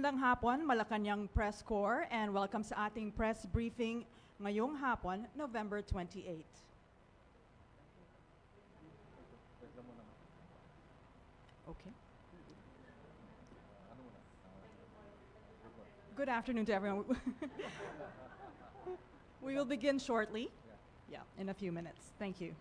Magandang hapon, Malacanang Press Corps, and welcome sa ating press briefing ngayong hapon, November 28. Okay. Good afternoon to everyone. We will begin shortly. Yeah, in a few minutes. Thank you.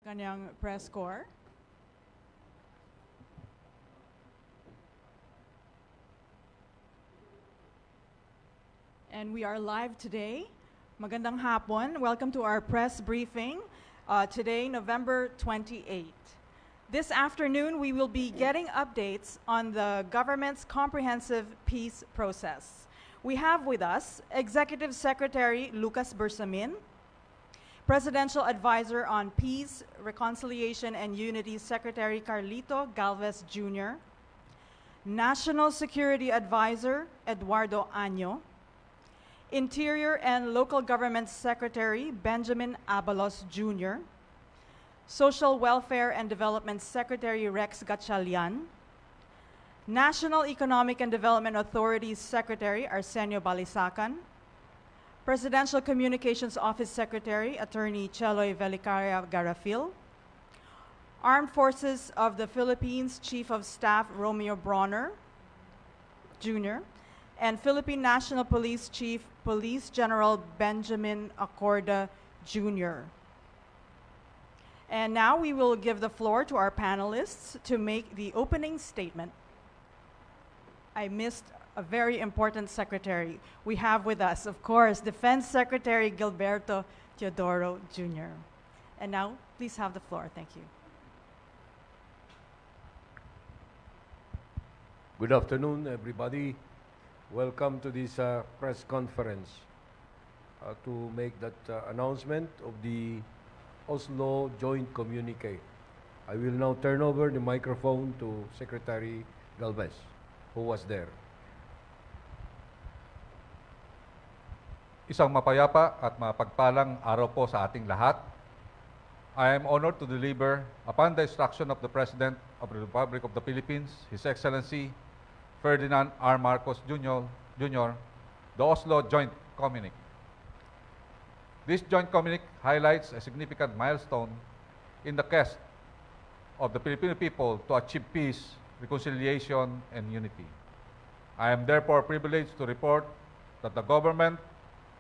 Malacanang Press Corps. And we are live today. Magandang hapon. Welcome to our press briefing today, November 28. This afternoon, we will be getting updates on the government's comprehensive peace process. We have with us Executive Secretary Lucas Bersamin, Presidential Advisor on Peace, Reconciliation, and Unity Secretary Carlito Galvez Jr., National Security Advisor Eduardo Año, Interior and Local Government Secretary Benjamin Abalos Jr., Social Welfare and Development Secretary Rex Gatchalian, National Economic and Development Authority Secretary Arsenio Balisacan, Presidential Communications Office Secretary Attorney Cheloy Velicaria Garafil, Armed Forces of the Philippines Chief of Staff Romeo Bronner Jr., and Philippine National Police Chief Police General Benjamin Acorda Jr. And now we will give the floor to our panelists to make the opening statement. I missed a very important secretary. We have with us, of course, Defense Secretary Gilberto Teodoro Jr. And now, please have the floor. Thank you. Good afternoon, everybody. Welcome to this press conference to make that announcement of the Oslo Joint Communique. I will now turn over the microphone to Secretary Galvez, who was there. Isang mapayapa at mapagpalang araw po sa ating lahat. I am honored to deliver, upon the instruction of the President of the Republic of the Philippines, His Excellency Ferdinand R. Marcos Jr., the Oslo Joint Communique. This joint communique highlights a significant milestone in the quest of the Filipino people to achieve peace, reconciliation, and unity. I am therefore privileged to report that the government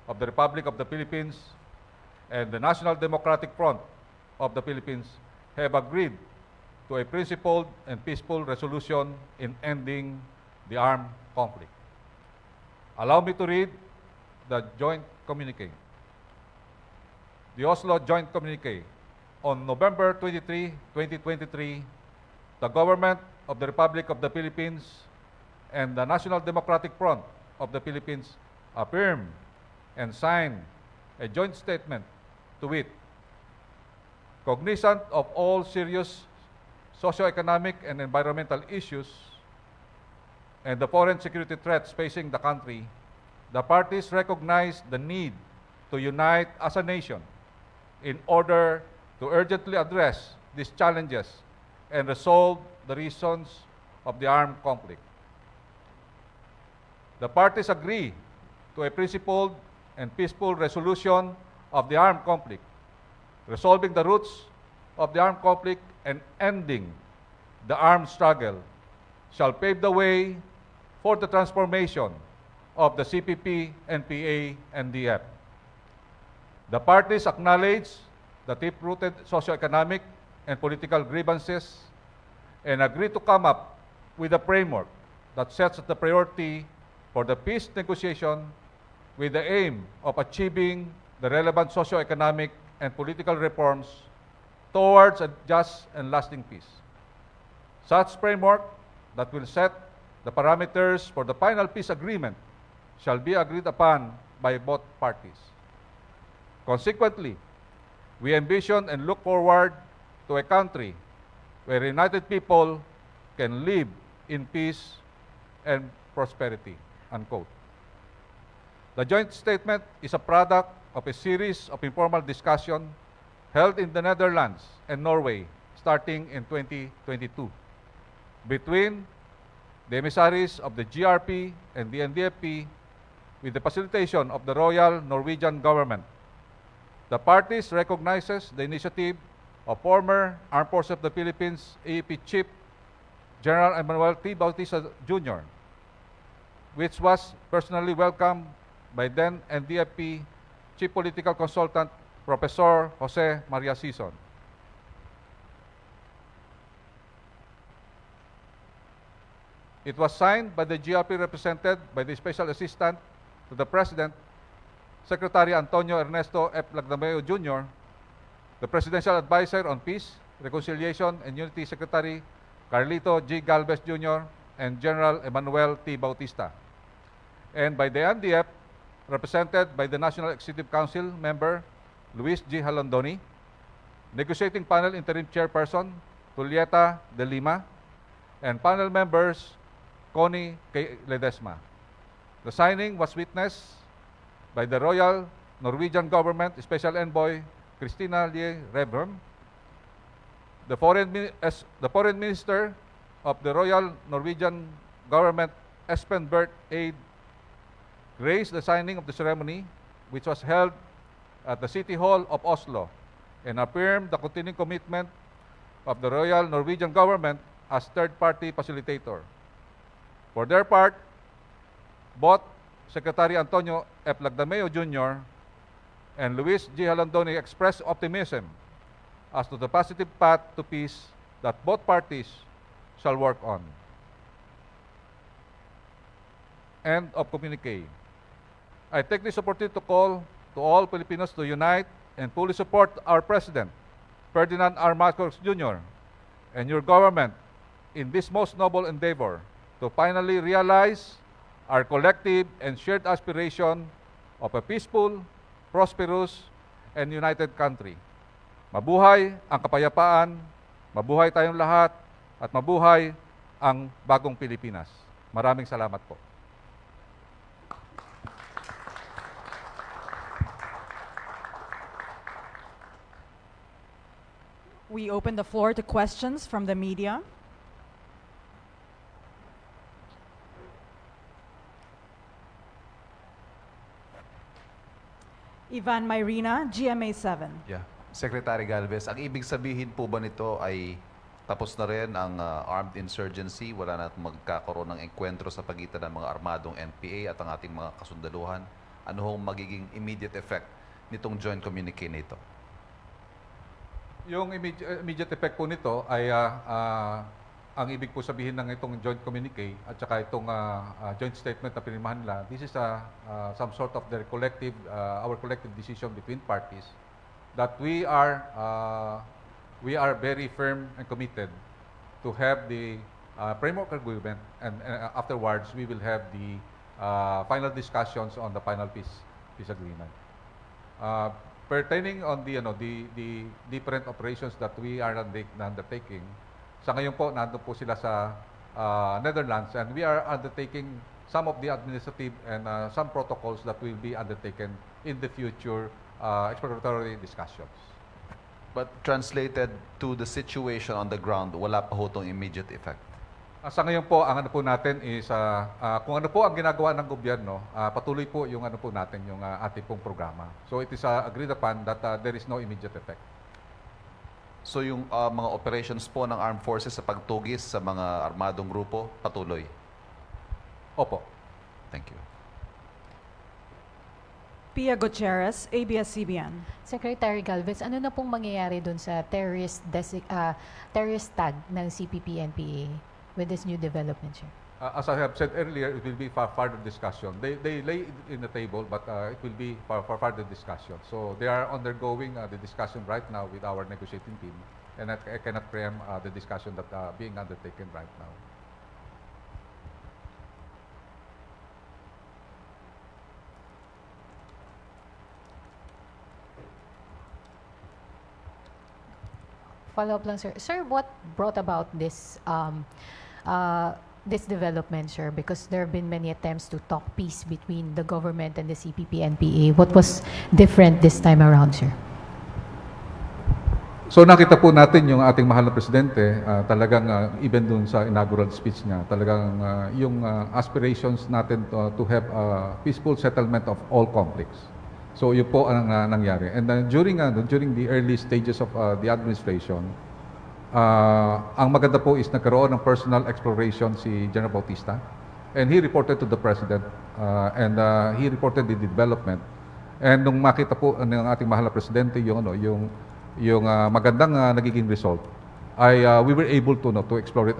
of the Republic of the Philippines and the National Democratic Front of the Philippines have agreed to a principled and peaceful resolution in ending the armed conflict. Allow me to read the joint communique. The Oslo Joint Communique. On November 23, 2023, the government of the Republic of the Philippines and the National Democratic Front of the Philippines affirmed and signed a joint statement to wit: Cognizant of all serious socioeconomic and environmental issues and the foreign security threats facing the country, the parties recognize the need to unite as a nation in order to urgently address these challenges and resolve the reasons of the armed conflict. The parties agree to a principled and peaceful resolution of the armed conflict, resolving the roots of the armed conflict and ending the armed struggle shall pave the way for the transformation of the CPP, NPA, and DF. The parties acknowledge the deep-rooted socioeconomic and political grievances and agree to come up with a framework that sets the priority for the peace negotiation with the aim of achieving the relevant socioeconomic and political reforms towards a just and lasting peace. Such framework that will set the parameters for the final peace agreement shall be agreed upon by both parties. Consequently, we envision and look forward to a country where united people can live in peace and prosperity." Unquote. The joint statement is a product of a series of informal discussions held in the Netherlands and Norway starting in 2022 between the emissaries of the GRP and the NDFP with the facilitation of the Royal Norwegian Government. The parties recognizes the initiative of former Armed Forces of the Philippines AEP Chief General Emmanuel T. Bautista Jr., which was personally welcomed by then NDFP Chief Political Consultant Professor Jose Maria Sison. It was signed by the GRP represented by the Special Assistant to the President, Secretary Antonio Ernesto F. Lagdameo Jr., the Presidential Advisor on Peace, Reconciliation, and Unity Secretary Carlito G. Galvez Jr., and General Emmanuel T. Bautista, and by the NDF, represented by the National Executive Council member Luis G. Halondoni, Negotiating Panel Interim Chairperson Julieta de Lima, and panel members Connie K. Ledesma. The signing was witnessed by the Royal Norwegian Government Special Envoy Christina Lie Rebrum, the Foreign Minister of the Royal Norwegian Government Espen Barth Eide graced the signing of the ceremony, which was held at the City Hall of Oslo, and affirmed the continuing commitment of the Royal Norwegian Government as third-party facilitator. For their part, both Secretary Antonio F. Lagdameo Jr. and Luis G. Halondoni expressed optimism as to the positive path to peace that both parties shall work on. End of communique. I take this opportunity to call to all Filipinos to unite and fully support our President, Ferdinand R. Marcos Jr., and your government in this most noble endeavor to finally realize our collective and shared aspiration of a peaceful, prosperous, and united country. Mabuhay ang kapayapaan, mabuhay tayong lahat, at mabuhay ang bagong Pilipinas. Maraming salamat po. We open the floor to questions from the media. Ivan Myrina, GMA7. Yeah. Secretary Galvez, ang ibig sabihin po ba nito ay tapos na rin ang armed insurgency? Wala na magkakaroon ng enkwentro sa pagitan ng mga armadong NPA at ang ating mga kasundaluhan? Ano hong magiging immediate effect nitong joint communique nito? Yung immediate effect po nito ay ang ibig po sabihin ng itong joint communique at saka itong joint statement na pinirmahan nila, this is some sort of their collective, our collective decision between parties that we are very firm and committed to have the framework agreement, and afterwards we will have the final discussions on the final peace agreement. Pertaining on the different operations that we are undertaking, sa ngayon po, nandun po sila sa Netherlands, and we are undertaking some of the administrative and some protocols that will be undertaken in the future exploratory discussions. But translated to the situation on the ground, wala pa ho tong immediate effect. Sa ngayon po, ang ano po natin is, kung ano po ang ginagawa ng gobyerno, patuloy po yung ano po natin, yung ating pong programa. So it is agreed upon that there is no immediate effect. So yung mga operations po ng armed forces sa pagtugis sa mga armadong grupo, patuloy. Opo. Thank you. Pia Gutierrez, ABS-CBN. Secretary Galvez, ano na pong mangyayari dun sa terrorist tag ng CPP-NPA with this new development, sir? As I have said earlier, it will be for further discussion. They lay it in the table, but it will be for further discussion. So they are undergoing the discussion right now with our negotiating team, and I cannot preempt the discussion that being undertaken right now. Follow-up lang, sir. Sir, what brought about this this development, sir? Because there have been many attempts to talk peace between the government and the CPP-NPA. What was different this time around, sir? So nakita po natin yung ating mahal na presidente, talagang even dun sa inaugural speech niya, talagang yung aspirations natin to have a peaceful settlement of all conflicts. So yun po ang nangyari. And during the early stages of the administration, ang maganda po is nagkaroon ng personal exploration si General Bautista, and he reported to the President, and he reported the development. And nung makita po ng ating mahal na presidente yung magandang nagiging result, we were able to explore it.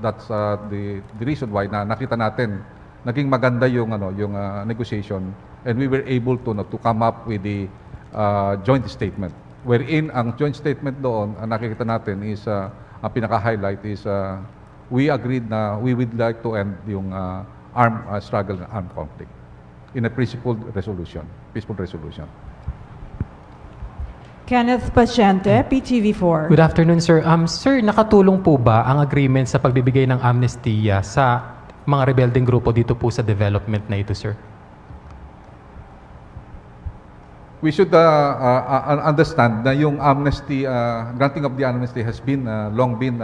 That's the reason why na nakita natin naging maganda yung negotiation, and we were able to come up with the joint statement. Wherein ang joint statement doon, ang nakikita natin is, ang pinaka-highlight is, we agreed na we would like to end yung armed struggle and armed conflict in a peaceful resolution. Kenneth Paciente, PTV4. Good afternoon, sir. Sir, nakatulong po ba ang agreement sa pagbibigay ng amnestia sa mga rebelding grupo dito po sa development na ito, sir? We should understand na yung amnesty, granting of the amnesty has been long been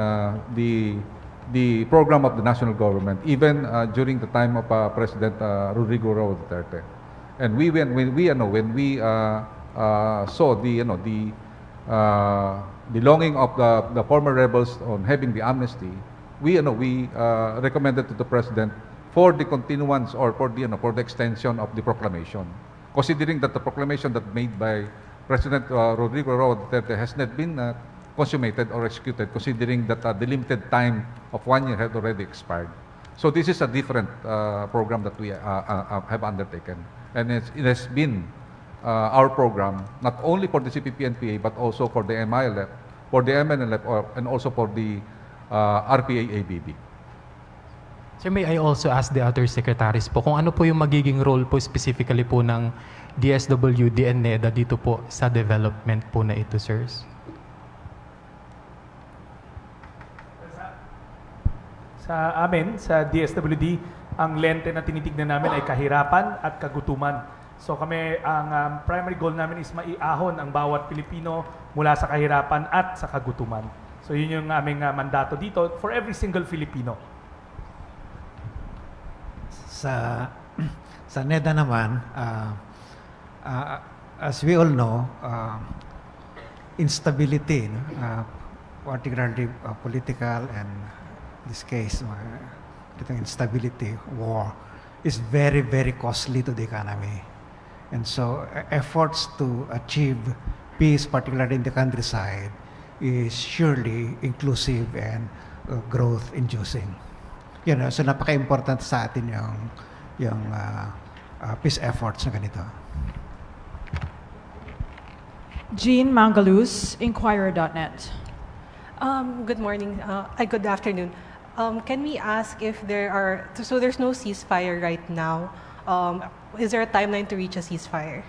the program of the national government, even during the time of President Rodrigo Roa Duterte. And when we saw the longing of the former rebels on having the amnesty, we recommended to the President for the continuance or for the extension of the proclamation. Considering that the proclamation that made by President Rodrigo Roa Duterte has not been consummated or executed, considering that the limited time of 1 year had already expired. So this is a different program that we have undertaken. And it has been our program, not only for the CPP-NPA, but also for the MILF, for the MNLF, and also for the RPA-ABB. Sir, may I also ask the other secretaries po kung ano po yung magiging role po specifically po ng DSWD and NEDA dito po sa development po na ito, sirs? Sa amin, sa DSWD, ang lente na tinitignan namin ay kahirapan at kagutuman. So kami, ang primary goal namin is maiahon ang bawat Pilipino mula sa kahirapan at sa kagutuman. So yun yung aming mandato dito for every single Filipino. Sa NEDA naman, as we all know, instability, particularly political, and in this case, instability, war, is very, very costly to the economy. And so efforts to achieve peace, particularly in the countryside, is surely inclusive and growth-inducing. So napaka-important sa atin yung peace efforts na ganito. Jean Mangaluz, Inquirer.net. Good morning. Good afternoon. Can we ask if there's no ceasefire right now? Is there a timeline to reach a ceasefire?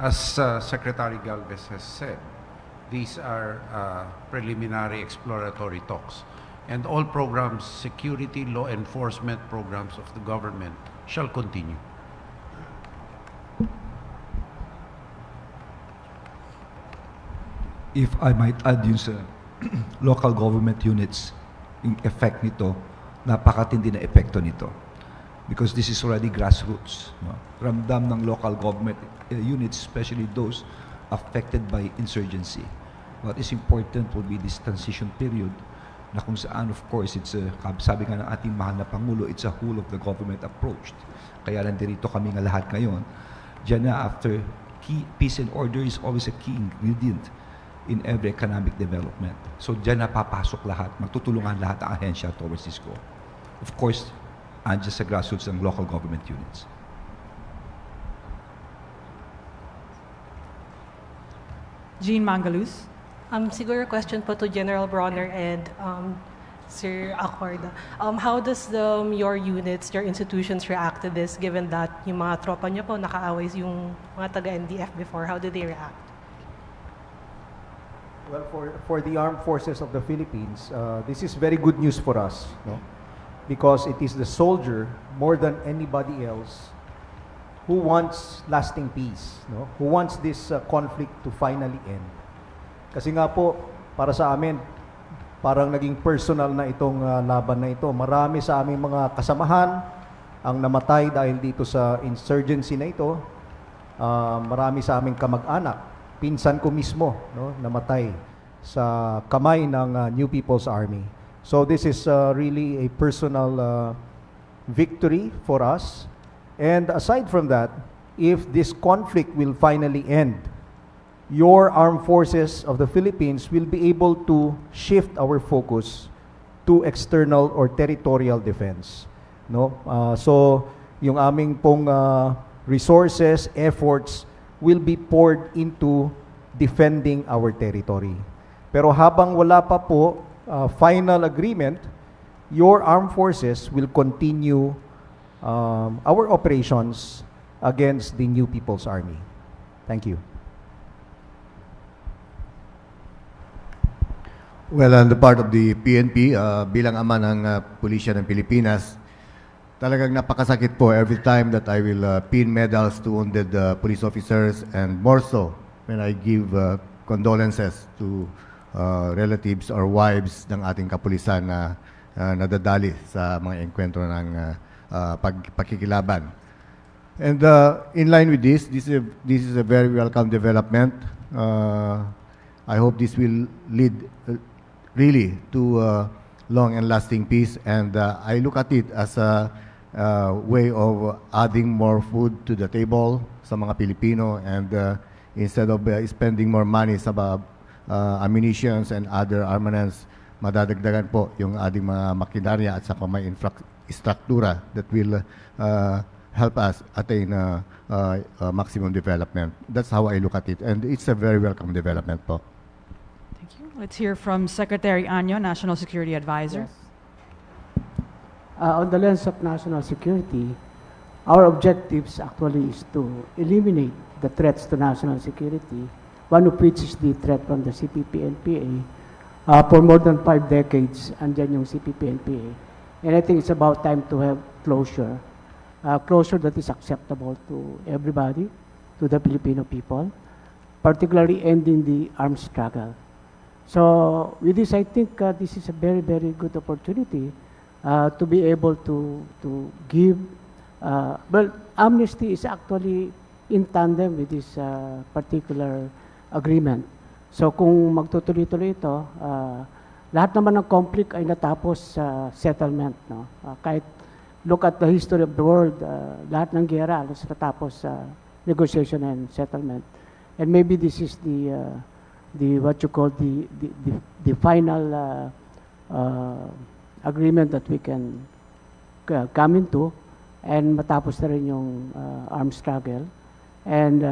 As Secretary Galvez has said, these are preliminary exploratory talks. And all programs, security, law enforcement programs of the government shall continue. If I might add yung sa local government units, yung effect nito, napakatindi na epekto nito. Because this is already grassroots. No? Ramdam ng local government units, especially those affected by insurgency. What is important will be this transition period na kung saan, of course, it's sabi nga ng ating mahal na Pangulo, it's a whole of the government approach. Kaya nandito kami nga lahat ngayon. Diyan na after peace and order is always a key ingredient in every economic development. So diyan na papasok lahat, magtutulungan lahat ang ahensya towards this goal. Of course, andyan sa grassroots ng local government units. Jean Mangalus. Siguro question po to General Bronner and Sir Acorda. How does your units, your institutions react to this given that yung mga tropa niyo po nakaaway yung mga taga-NDF before? How do they react? Well, for the armed forces of the Philippines, this is very good news for us, no? Because it is the soldier more than anybody else who wants lasting peace, no? Who wants this conflict to finally end. Kasi nga po, para sa amin, parang naging personal na itong laban na ito. Marami sa aming mga kasamahan ang namatay dahil dito sa insurgency na ito. Marami sa aming kamag-anak, pinsan ko mismo, no, namatay sa kamay ng New People's Army. So this is really a personal victory for us. And aside from that, if this conflict will finally end, your armed forces of the Philippines will be able to shift our focus to external or territorial defense. No? So yung aming pong resources, efforts will be poured into defending our territory. Pero habang wala pa po final agreement, your armed forces will continue our operations against the New People's Army. Thank you. Well, on the part of the PNP, bilang ama ng Pulisya ng Pilipinas, talagang napakasakit po every time that I will pin medals to wounded police officers, and more so when I give condolences to relatives or wives ng ating kapulisan na nadadali sa mga engkwentro ng pagkikilaban. And in line with this is a very welcome development. I hope this will lead really to long and lasting peace, and I look at it as a way of adding more food to the table sa mga Pilipino, and instead of spending more money sa ammunitions and other armaments, madadagdagan po yung ating mga makinarya at saka may infrastruktura that will help us attain maximum development. That's how I look at it, and it's a very welcome development po. Thank you. Let's hear from Secretary Anyo, National Security Advisor. Yes. On the lens of national security, our objectives actually is to eliminate the threats to national security, one of which is the threat from the CPP-NPA. For more than 5 decades, andyan yung CPP-NPA. And I think it's about time to have closure. Closure that is acceptable to everybody, to the Filipino people, particularly ending the armed struggle. So with this, I think this is a very, very good opportunity to be able to give, well, amnesty is actually in tandem with this particular agreement. So kung magtutuloy-tuloy ito, lahat naman ng conflict ay natapos sa settlement. No? Kahit look at the history of the world, lahat ng giyera halos natapos sa negotiation and settlement. And maybe this is the what you call the final agreement that we can come into, and matapos na rin yung armed struggle. And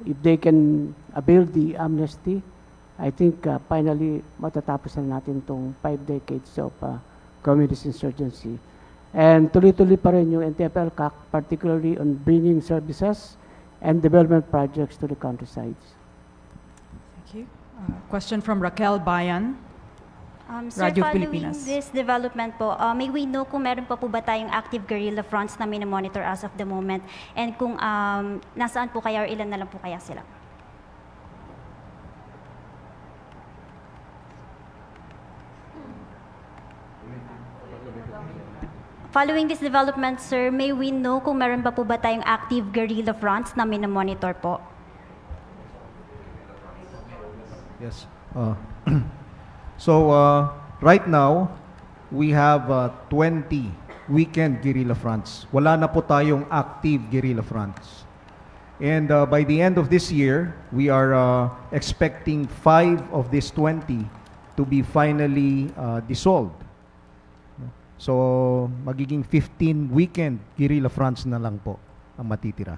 if they can avail the amnesty, I think finally matatapos na natin itong 5 decades of communist insurgency. And tuloy-tuloy pa rin yung NTF-ELCAC, particularly on bringing services and development projects to the countrysides. Thank you. Question from Raquel Bayan. Sir, Radyo following Pilipinas. this development po, may we know kung meron pa po ba tayong active guerrilla fronts na minomonitor as of the moment, and kung nasaan po kaya or ilan na lang po kaya sila? Following this development, sir, may we know kung meron pa po ba tayong active guerrilla fronts na minomonitor po? Yes. So, right now, we have 20 weekend guerrilla fronts. Wala na po tayong active guerrilla fronts. And by the end of this year, we are expecting 5 of these 20 to be finally dissolved. So, magiging 15 weekend guerrilla fronts na lang po ang matitira.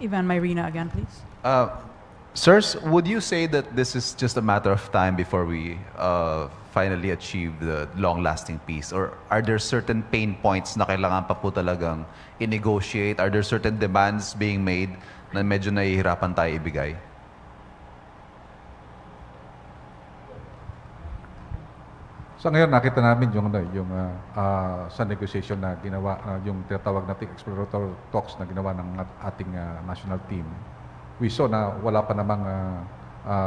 Ivan Mayrina again, please. Sirs, would you say that this is just a matter of time before we finally achieve the long-lasting peace? Or are there certain pain points na kailangan pa po talagang i-negotiate? Are there certain demands being made na medyo nahihirapan tayo ibigay? Sa ngayon, nakita namin yung sa negotiation na ginawa, yung tinatawag nating exploratory talks na ginawa ng ating national team. We saw na wala pa namang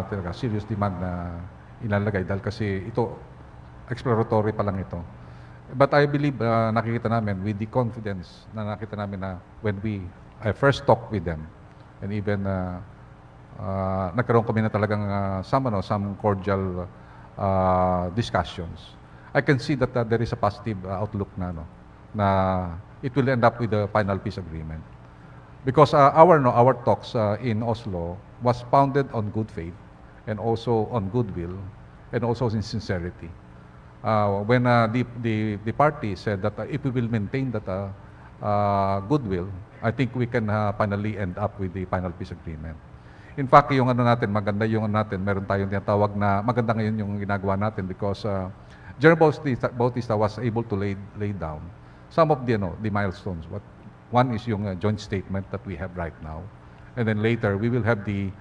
talaga serious demand na ilalagay dahil kasi ito, exploratory pa lang ito. But I believe nakikita namin with the confidence na nakita namin na when I first talked with them and even nagkaroon kami na talagang some cordial discussions. I can see that there is a positive outlook na it will end up with a final peace agreement. Because our talks in Oslo was founded on good faith and also on goodwill and also in sincerity. When the party said that if we will maintain that goodwill, I think we can finally end up with the final peace agreement. In fact, yung maganda yung meron tayong tinatawag na maganda ngayon yung ginagawa natin because General Bautista was able to lay down some of the milestones. One is yung joint statement that we have right now, and then later we will have the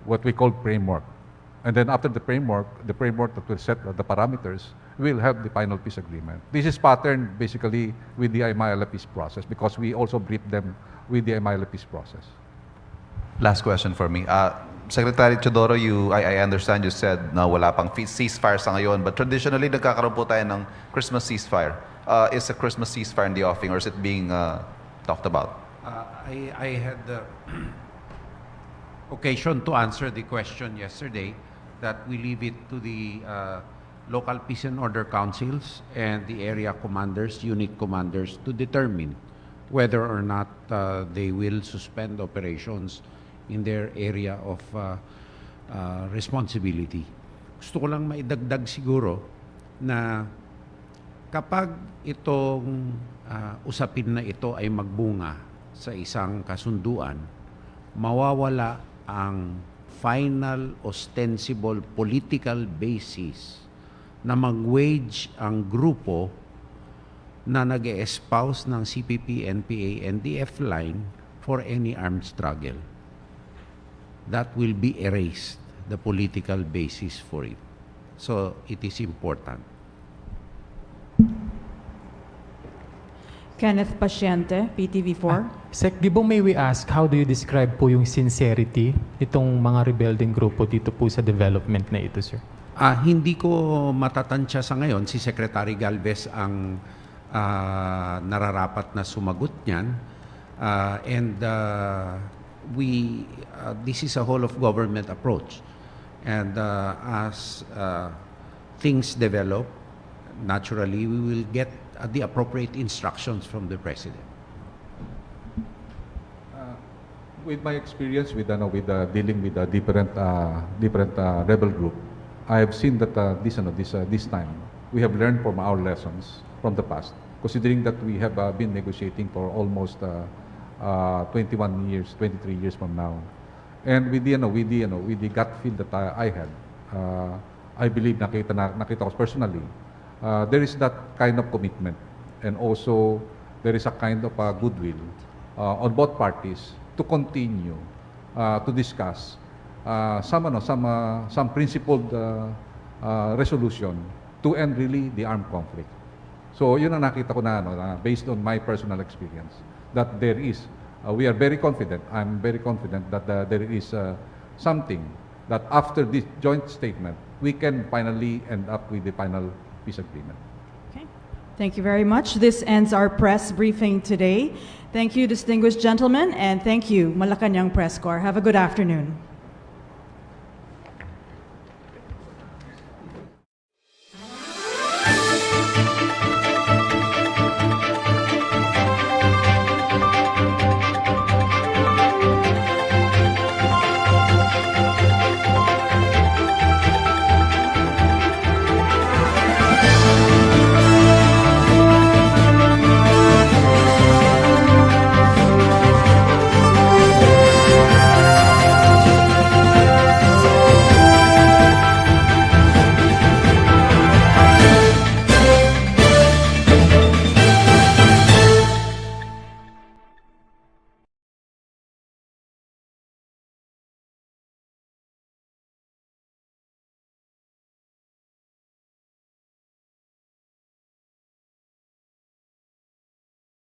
what we call framework, and then after the framework that will set the parameters, we will have the final peace agreement. This is patterned basically with the Aymala peace process because we also briefed them with the Aymala peace process. Last question for me. Secretary Chodoro, I understand you said na wala pang ceasefire sa ngayon, but traditionally nagkakaroon po tayo ng Christmas ceasefire. Is a Christmas ceasefire in the offing or is it being talked about? I had the occasion to answer the question yesterday that we leave it to the local peace and order councils and the area commanders, unit commanders to determine whether or not they will suspend operations in their area of responsibility. Gusto ko lang maidagdag siguro na kapag itong usapin na ito ay magbunga sa isang kasunduan, mawawala ang final ostensible political basis na mag-wage ang grupo na nag-espouse ng CPP, NPA, NDF line for any armed struggle. That will be erased, the political basis for it. So it is important. Kenneth Pasyente, PTV4. Sec, may we ask, how do you describe po yung sincerity itong mga rebuilding grupo dito po sa development na ito, sir? Hindi ko matatansya sa ngayon. Si Secretary Galvez ang nararapat na sumagot niyan. This is a whole of government approach. And as things develop, naturally, we will get the appropriate instructions from the President. With my experience with dealing with different rebel group, I have seen that this time we have learned from our lessons from the past. Considering that we have been negotiating for almost 21 years, 23 years from now, and with the gut feel that I had, I believe nakita ko personally. There is that kind of commitment and also there is a kind of goodwill on both parties to continue to discuss some principled resolution to end really the armed conflict. So yun ang nakita ko na based on my personal experience, that there is, we are very confident, I'm very confident that there is something that after this joint statement, we can finally end up with the final peace agreement. Okay. Thank you very much. This ends our press briefing today. Thank you, distinguished gentlemen, and thank you, Malacanang Press Corps. Have a good afternoon.